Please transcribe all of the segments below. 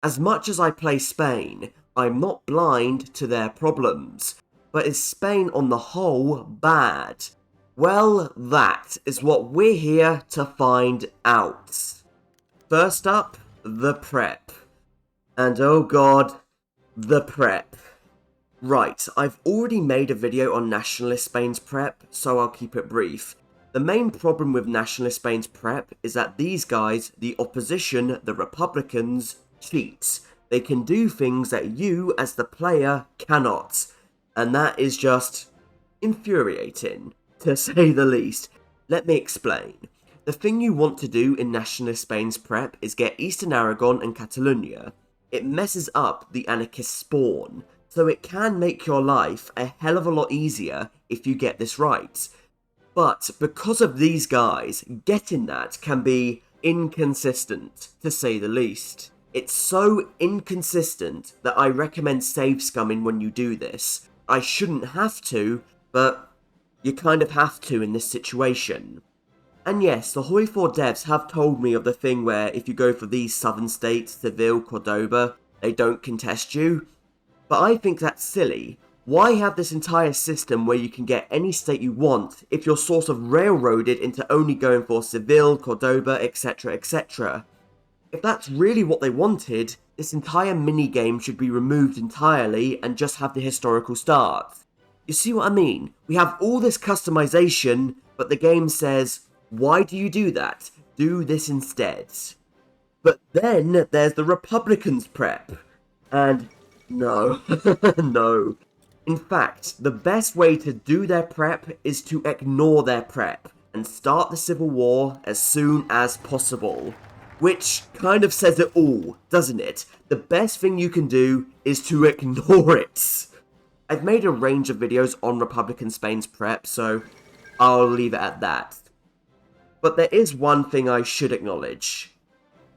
As much as I play Spain, I'm not blind to their problems. But is Spain on the whole bad? Well, that is what we're here to find out. First up, the prep. And oh god, the prep. Right, I've already made a video on Nationalist Spain's prep, so I'll keep it brief. The main problem with Nationalist Spain's prep is that these guys, the opposition, the Republicans, cheat. They can do things that you, as the player, cannot. And that is just infuriating, to say the least. Let me explain. The thing you want to do in Nationalist Spain's prep is get Eastern Aragon and Catalonia. It messes up the anarchist spawn, so it can make your life a hell of a lot easier if you get this right. But because of these guys, getting that can be inconsistent, to say the least. It's so inconsistent that I recommend save scumming when you do this. I shouldn't have to, but you kind of have to in this situation. And yes, the HOI4 devs have told me of the thing where if you go for these southern states, Seville, Cordoba, they don't contest you. But I think that's silly. Why have this entire system where you can get any state you want if you're sort of railroaded into only going for Seville, Cordoba, etc, etc? If that's really what they wanted, this entire minigame should be removed entirely and just have the historical start. You see what I mean? We have all this customization, but the game says, why do you do that? Do this instead. But then there's the Republicans prep. And no, no. In fact, the best way to do their prep is to ignore their prep and start the civil war as soon as possible. Which kind of says it all, doesn't it? The best thing you can do is to ignore it. I've made a range of videos on Republican Spain's prep, so I'll leave it at that. But there is one thing I should acknowledge.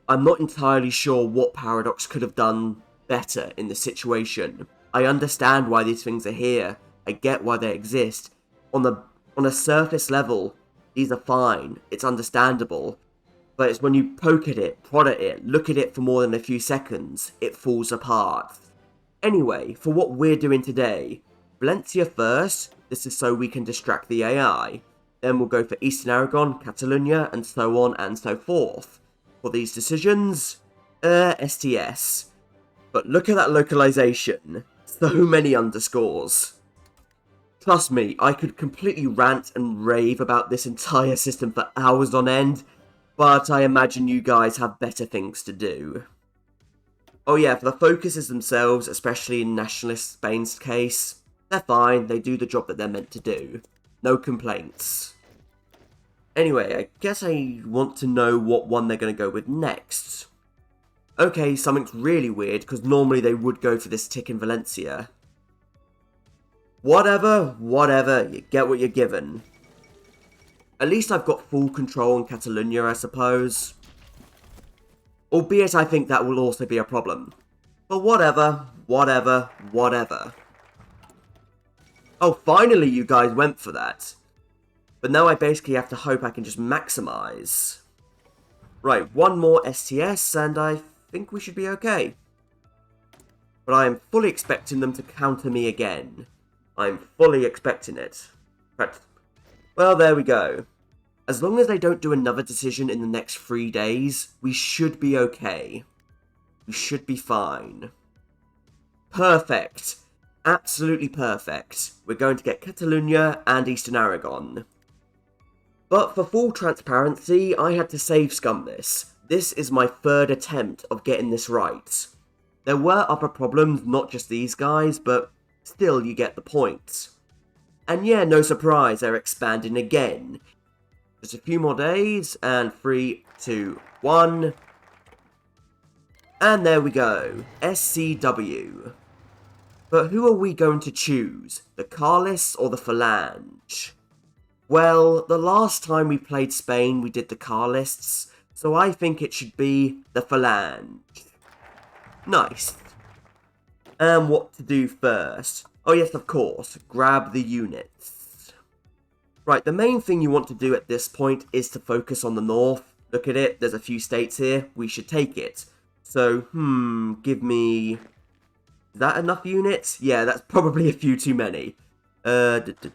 I'm not entirely sure what Paradox could have done better in this situation. I understand why these things are here. I get why they exist. On a surface level, these are fine. It's understandable. But it's when you poke at it, prod at it, look at it for more than a few seconds, it falls apart. Anyway, for what we're doing today, Valencia first. This is so we can distract the AI. Then we'll go for Eastern Aragon, Catalonia, and so on and so forth. For these decisions, STS. But look at that localization. So many underscores. Trust me, I could completely rant and rave about this entire system for hours on end, but I imagine you guys have better things to do. Oh yeah, for the focuses themselves, especially in Nationalist Spain's case, they're fine, they do the job that they're meant to do. No complaints. Anyway, I guess I want to know what one they're going to go with next. Okay, something's really weird, because normally they would go for this tick in Valencia. Whatever, you get what you're given. At least I've got full control on Catalonia, I suppose. Albeit I think that will also be a problem. But whatever. Oh, finally you guys went for that. But now I basically have to hope I can just maximize. Right, one more STS and I think we should be okay. But I am fully expecting them to counter me again. I'm fully expecting it. But, well, there we go. As long as they don't do another decision in the next 3 days, we should be okay. We should be fine. Perfect. Absolutely perfect. We're going to get Catalonia and Eastern Aragon. But for full transparency, I had to save scum this. This is my third attempt of getting this right. There were other problems, not just these guys, but still you get the point. And yeah, no surprise, they're expanding again. Just a few more days, and 3, 2, 1. And there we go, SCW. But who are we going to choose, the Carlists or the Phalange? Well, the last time we played Spain we did the Carlists, so I think it should be the Phalange. Nice. And what to do first? Oh yes, of course, grab the units. Right, the main thing you want to do at this point is to focus on the north. Look at it, there's a few states here, we should take it. So, give me... Is that enough units? Yeah, that's probably a few too many. There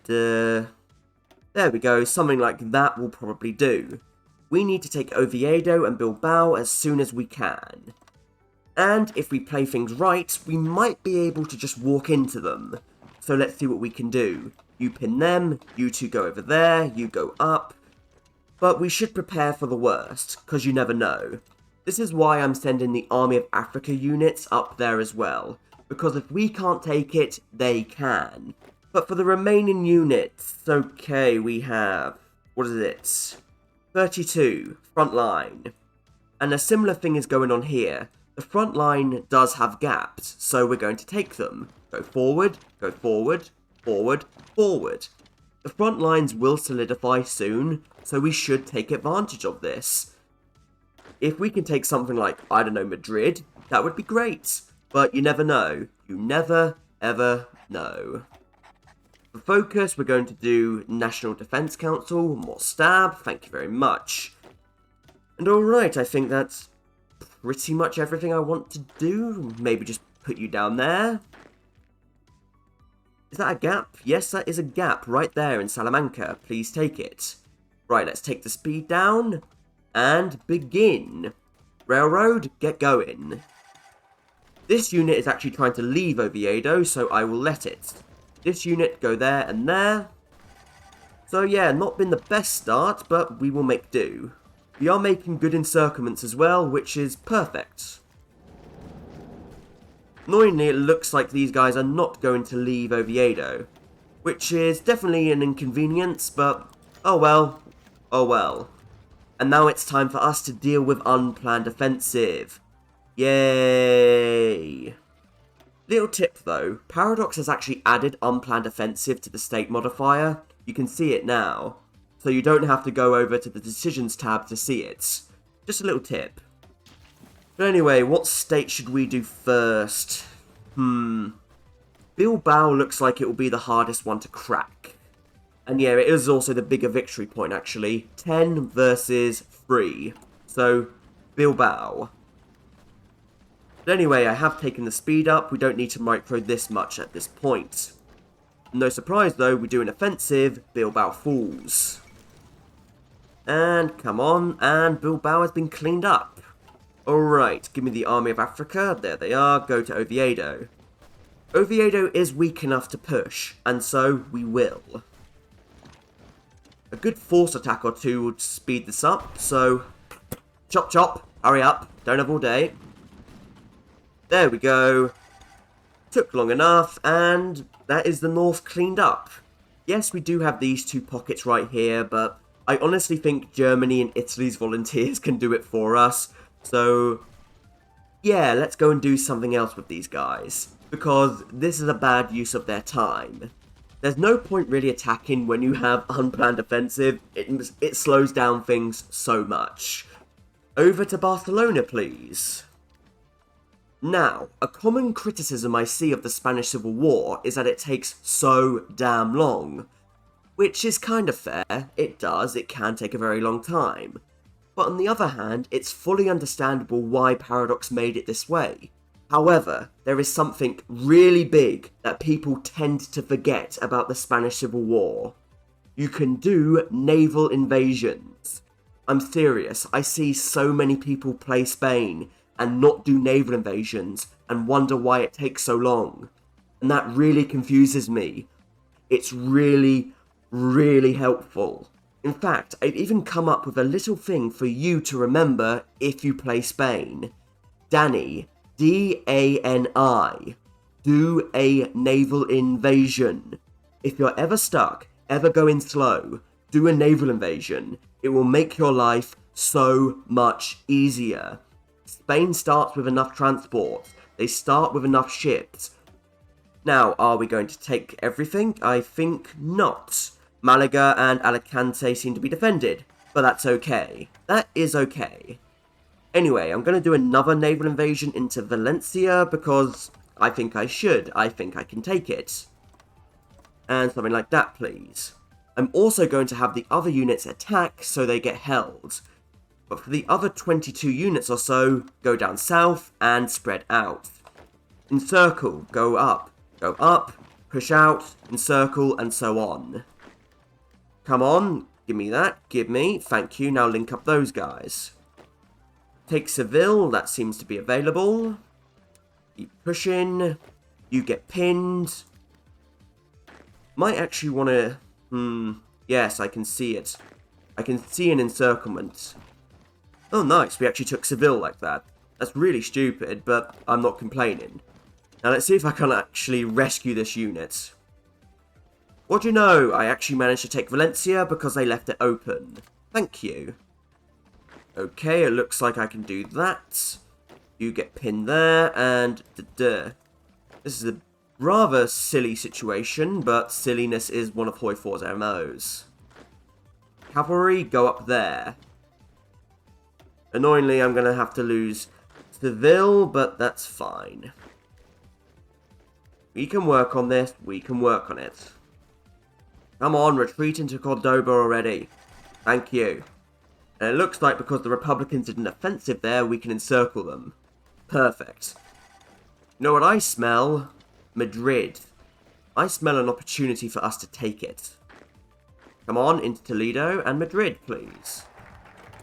we go, something like that will probably do. We need to take Oviedo and Bilbao as soon as we can. And if we play things right, we might be able to just walk into them. So let's see what we can do. You pin them, you two go over there, you go up. But we should prepare for the worst, because you never know. This is why I'm sending the Army of Africa units up there as well. Because if we can't take it, they can. But for the remaining units, okay, we have... What is it? 32, front line. And a similar thing is going on here. The front line does have gaps, so we're going to take them. Go forward, forward, forward. The front lines will solidify soon, so we should take advantage of this. If we can take something like, I don't know, Madrid, that would be great. But you never know. You never, ever know. For focus, we're going to do National Defense Council, more stab, thank you very much. And alright, I think that's pretty much everything I want to do. Maybe just put you down there. Is that a gap? Yes, that is a gap right there in Salamanca. Please take it. Right, let's take the speed down. And begin. Railroad, get going. This unit is actually trying to leave Oviedo, so I will let it. This unit, go there and there. So yeah, not been the best start, but we will make do. We are making good encirclements as well, which is perfect. Annoyingly, it looks like these guys are not going to leave Oviedo, which is definitely an inconvenience, but oh well, oh well. And now it's time for us to deal with unplanned offensive. Yay! Little tip though, Paradox has actually added unplanned offensive to the state modifier. You can see it now. So you don't have to go over to the decisions tab to see it. Just a little tip. But anyway, what state should we do first? Bilbao looks like it will be the hardest one to crack. And yeah, it is also the bigger victory point actually. 10 versus 3. So, Bilbao. But anyway, I have taken the speed up. We don't need to micro this much at this point. No surprise though, we do an offensive. Bilbao falls. And come on, and Bilbao has been cleaned up. Alright, give me the Army of Africa. There they are. Go to Oviedo. Oviedo is weak enough to push, and so we will. A good force attack or two would speed this up, so... Chop chop, hurry up, don't have all day. There we go. Took long enough, and that is the north cleaned up. Yes, we do have these two pockets right here, but I honestly think Germany and Italy's volunteers can do it for us. So, yeah, let's go and do something else with these guys. Because this is a bad use of their time. There's no point really attacking when you have unplanned offensive. It slows down things so much. Over to Barcelona, please. Now, a common criticism I see of the Spanish Civil War is that it takes so damn long. Which is kind of fair, it does, it can take a very long time. But on the other hand, it's fully understandable why Paradox made it this way. However, there is something really big that people tend to forget about the Spanish Civil War. You can do naval invasions. I'm serious, I see so many people play Spain and not do naval invasions and wonder why it takes so long. And that really confuses me. It's really, really helpful. In fact, I've even come up with a little thing for you to remember if you play Spain. Dani, D-A-N-I, do a naval invasion. If you're ever stuck, ever going slow, do a naval invasion. It will make your life so much easier. Spain starts with enough transport. They start with enough ships. Now, are we going to take everything? I think not. Malaga and Alicante seem to be defended, but that's okay. That is okay. Anyway, I'm going to do another naval invasion into Valencia because I think I should. I think I can take it. And something like that, please. I'm also going to have the other units attack so they get held. But for the other 22 units or so, go down south and spread out. Encircle, go up, push out, encircle, and so on. Come on, give me that, give me, thank you, now link up those guys. Take Seville, that seems to be available. Keep pushing, you get pinned. Might actually want to, yes, I can see it. I can see an encirclement. Oh nice, we actually took Seville like that. That's really stupid, but I'm not complaining. Now let's see if I can actually rescue this unit. What do you know? I actually managed to take Valencia because they left it open. Thank you. Okay, it looks like I can do that. You get pinned there, and this is a rather silly situation, but silliness is one of HOI4's MOs. Cavalry, go up there. Annoyingly, I'm going to have to lose Seville, but that's fine. We can work on this, we can work on it. Come on, retreat into Cordoba already. Thank you. And it looks like because the Republicans did an offensive there, we can encircle them. Perfect. You know what I smell? Madrid. I smell an opportunity for us to take it. Come on, into Toledo and Madrid, please.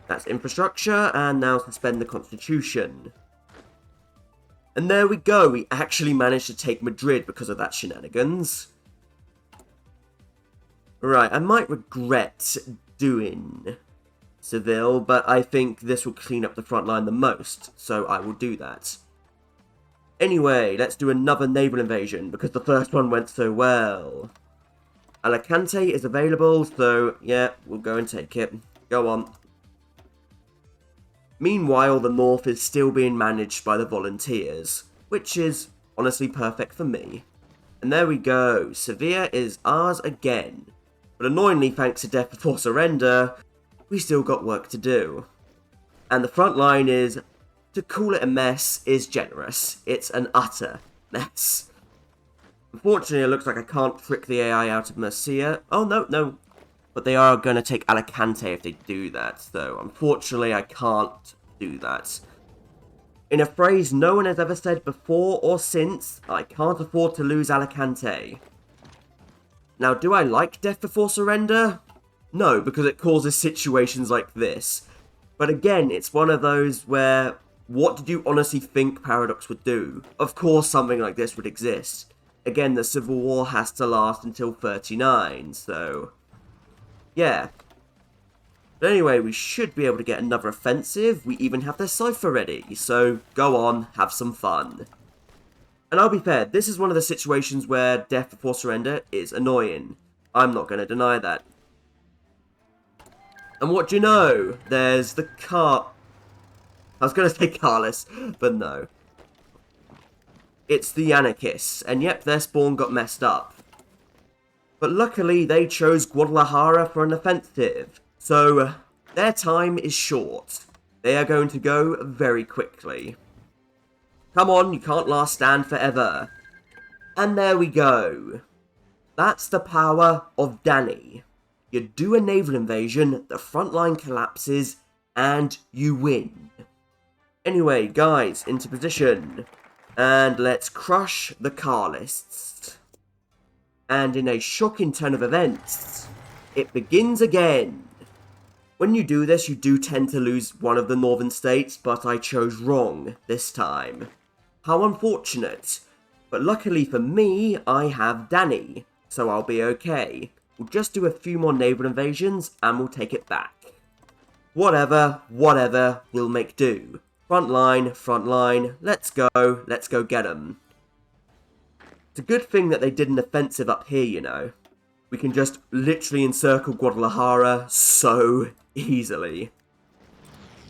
That's infrastructure, and now suspend the Constitution. And there we go, we actually managed to take Madrid because of that shenanigans. Right, I might regret doing Seville, but I think this will clean up the front line the most, so I will do that. Anyway, let's do another naval invasion, because the first one went so well. Alicante is available, so yeah, we'll go and take it. Go on. Meanwhile, the north is still being managed by the volunteers, which is honestly perfect for me. And there we go, Sevilla is ours again. But annoyingly, thanks to death before surrender, we still got work to do. And the front line is, to call it a mess is generous. It's an utter mess. Unfortunately, it looks like I can't trick the AI out of Murcia. Oh, no. But they are going to take Alicante if they do that, so unfortunately I can't do that. In a phrase no one has ever said before or since, I can't afford to lose Alicante. Now, do I like death before surrender? No, because it causes situations like this. But again, it's one of those where, what did you honestly think Paradox would do? Of course something like this would exist. Again, the Civil War has to last until 39, so yeah. But anyway, we should be able to get another offensive. We even have their cipher ready, so go on, have some fun. And I'll be fair, this is one of the situations where death before surrender is annoying. I'm not going to deny that. And what do you know? There's the I was going to say Carlos, but no. It's the anarchists, and yep, their spawn got messed up. But luckily, they chose Guadalajara for an offensive, so their time is short. They are going to go very quickly. Come on, you can't last stand forever. And there we go. That's the power of Danny. You do a naval invasion, the front line collapses, and you win. Anyway, guys, into position. And let's crush the Carlists. And in a shocking turn of events, it begins again. When you do this, you do tend to lose one of the northern states, but I chose wrong this time. How unfortunate. But luckily for me, I have Danny, so I'll be okay. We'll just do a few more naval invasions, and we'll take it back. Whatever, we'll make do. Front line, let's go get 'em. It's a good thing that they did an offensive up here, you know. We can just literally encircle Guadalajara so easily.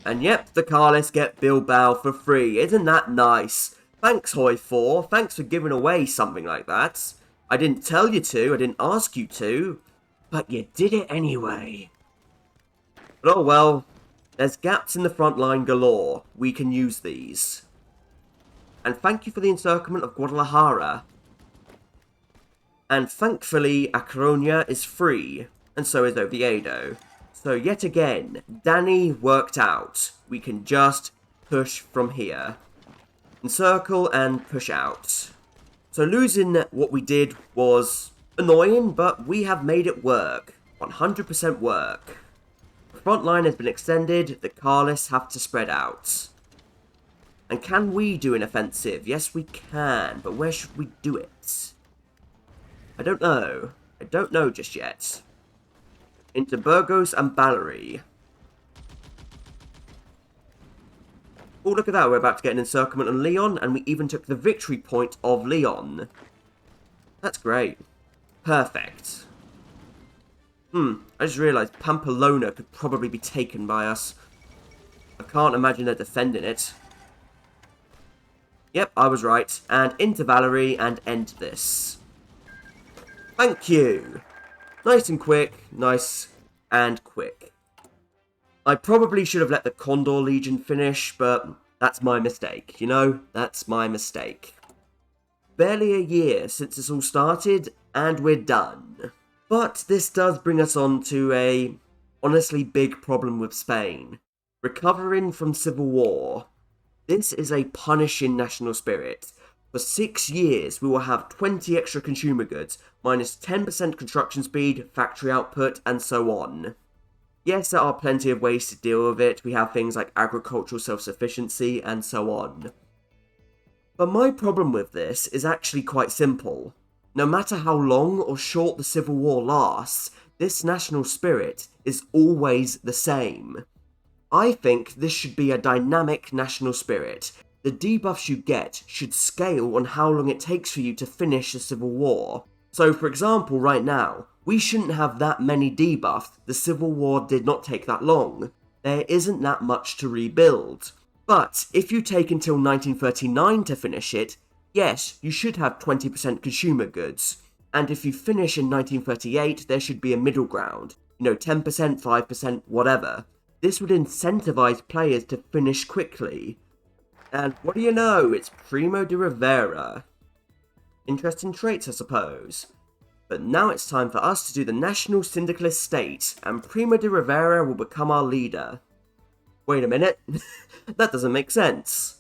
And yep, the Carlists get Bilbao for free. Isn't that nice? Thanks, HOI4. Thanks for giving away something like that. I didn't tell you to, I didn't ask you to, but you did it anyway. But oh well, there's gaps in the front line galore. We can use these. And thank you for the encirclement of Guadalajara. And thankfully, A Coruña is free, and so is Oviedo. So yet again, Danny worked out. We can just push from here. Encircle and push out. So losing what we did was annoying, but we have made it work. 100% work. The front line has been extended, the Carlists have to spread out. And can we do an offensive? Yes, we can, but where should we do it? I don't know. I don't know just yet. Into Burgos and Ballery. Oh, look at that, we're about to get an encirclement on Leon, and we even took the victory point of Leon. That's great. Perfect. I just realised Pamplona could probably be taken by us. I can't imagine they're defending it. Yep, I was right. And into Valerie and end this. Thank you. Nice and quick, nice and quick. I probably should have let the Condor Legion finish, but that's my mistake, you know? That's my mistake. Barely a year since this all started, and we're done. But this does bring us on to a honestly big problem with Spain. Recovering from civil war. This is a punishing national spirit. For 6 years, we will have 20 extra consumer goods, minus 10% construction speed, factory output, and so on. Yes, there are plenty of ways to deal with it. We have things like agricultural self-sufficiency, and so on. But my problem with this is actually quite simple. No matter how long or short the civil war lasts, this national spirit is always the same. I think this should be a dynamic national spirit. The debuffs you get should scale on how long it takes for you to finish the civil war. So for example, right now, we shouldn't have that many debuffs. The civil war did not take that long. There isn't that much to rebuild. But if you take until 1939 to finish it, yes, you should have 20% consumer goods. And if you finish in 1938, there should be a middle ground. 10%, 5%, whatever. This would incentivize players to finish quickly. And what do you know? It's Primo de Rivera. Interesting traits, I suppose. But now it's time for us to do the National Syndicalist State, and Primo de Rivera will become our leader. Wait a minute. That doesn't make sense.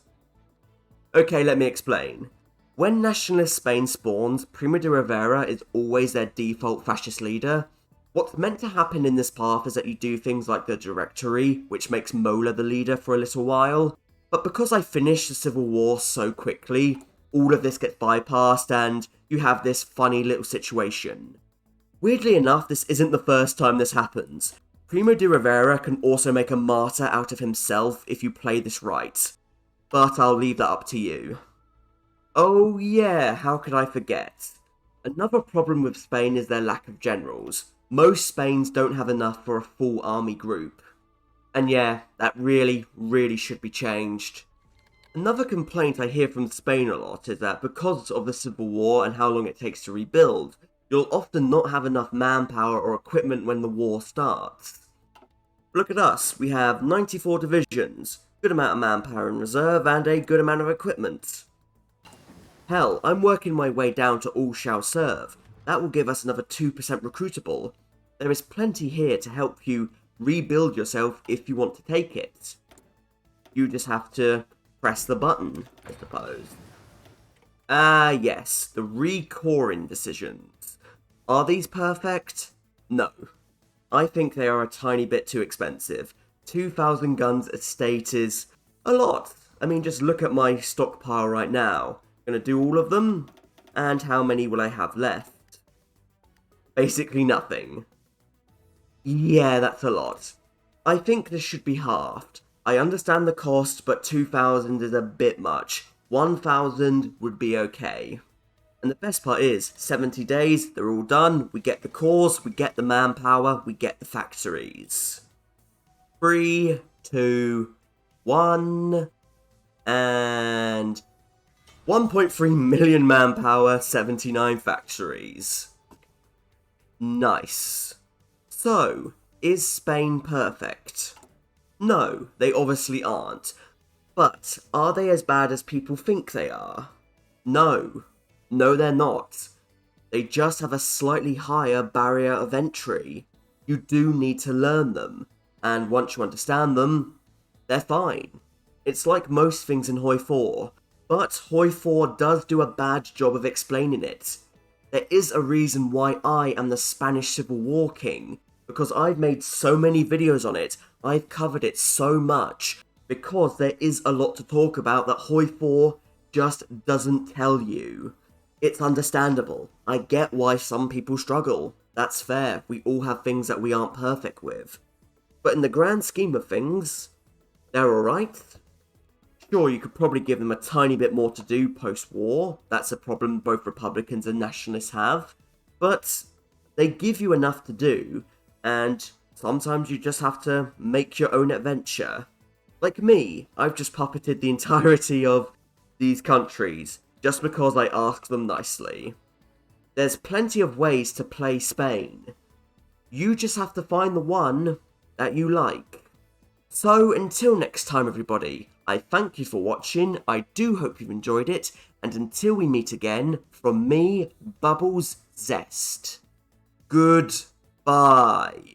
Okay, let me explain. When Nationalist Spain spawns, Primo de Rivera is always their default fascist leader. What's meant to happen in this path is that you do things like the Directory, which makes Mola the leader for a little while. But because I finished the Civil War so quickly, all of this gets bypassed and you have this funny little situation. Weirdly enough, this isn't the first time this happens. Primo de Rivera can also make a martyr out of himself if you play this right. But I'll leave that up to you. Oh yeah, how could I forget? Another problem with Spain is their lack of generals. Most Spains don't have enough for a full army group. And yeah, that really should be changed. Another complaint I hear from Spain a lot is that because of the Civil War and how long it takes to rebuild, you'll often not have enough manpower or equipment when the war starts. Look at us, we have 94 divisions, good amount of manpower in reserve, and a good amount of equipment. Hell, I'm working my way down to all shall serve. That will give us another 2% recruitable. There is plenty here to help you rebuild yourself if you want to take it. You just have to press the button, I suppose. Yes, the recoring decisions. Are these perfect? No. I think they are a tiny bit too expensive. 2,000 guns estate is a lot. I mean, just look at my stockpile right now. Gonna do all of them, and how many will I have left? Basically nothing. Yeah, that's a lot. I think this should be halved. I understand the cost, but 2,000 is a bit much. 1,000 would be okay. And the best part is, 70 days, they're all done, we get the cores, we get the manpower, we get the factories. 3, 2, 1, and 1.3 million manpower, 79 factories. Nice. So, is Spain perfect? No, they obviously aren't. But, are they as bad as people think they are? No. No, they're not. They just have a slightly higher barrier of entry. You do need to learn them, and once you understand them, they're fine. It's like most things in HOI4, but HOI4 does do a bad job of explaining it. There is a reason why I am the Spanish Civil War King, because I've made so many videos on it, I've covered it so much, because there is a lot to talk about that HOI4 just doesn't tell you. It's understandable. I get why some people struggle. That's fair. We all have things that we aren't perfect with. But in the grand scheme of things, they're alright. Sure, you could probably give them a tiny bit more to do post-war. That's a problem both Republicans and Nationalists have. But they give you enough to do, and sometimes you just have to make your own adventure. Like me, I've just puppeted the entirety of these countries, just because I asked them nicely. There's plenty of ways to play Spain. You just have to find the one that you like. So until next time everybody, I thank you for watching, I do hope you've enjoyed it, and until we meet again, from me, Bubbles Zest. Goodbye.